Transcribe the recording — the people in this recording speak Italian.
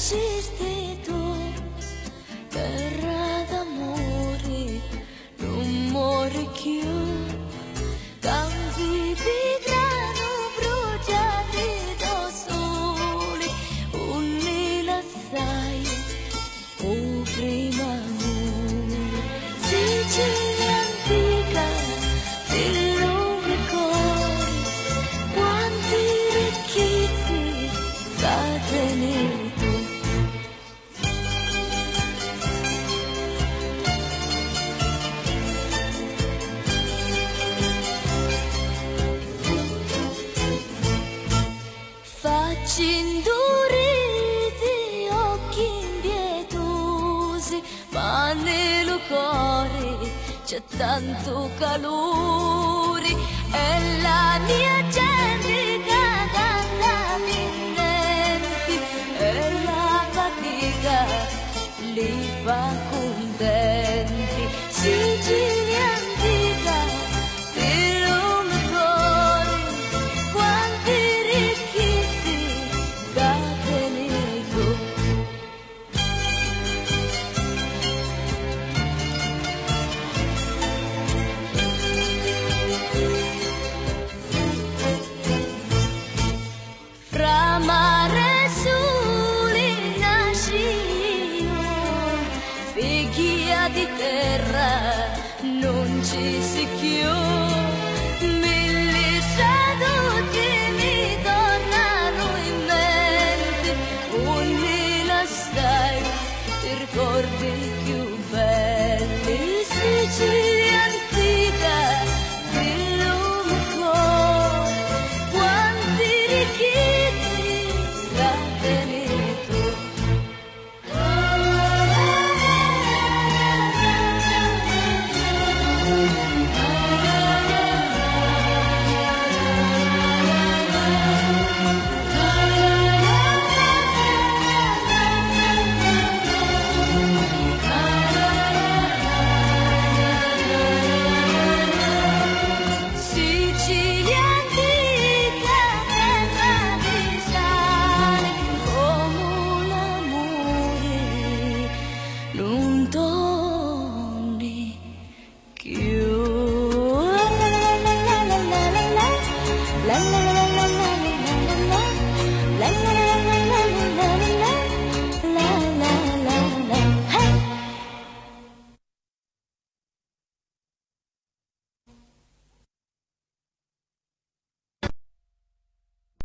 nascisti tu, terra d'amore, non muore più. Campi di grano bruciati da sole, ullila sai, o prima amore. Sicilia antica, del loro cuore, quanti ricchezze catenato. Facci induriti, occhi impietosi, ma nel cuore c'è tanto calore, e la mia gente che canta vincenti, e la fatica li fa contenti. Sicilia antica, del mio cuore, quanti ricchezze catenato. Fra mare e sole nasci io, figlia di terra non ci si più. Mille saluti mi tornano in mente, ogni la stai, ti ricordi più belli.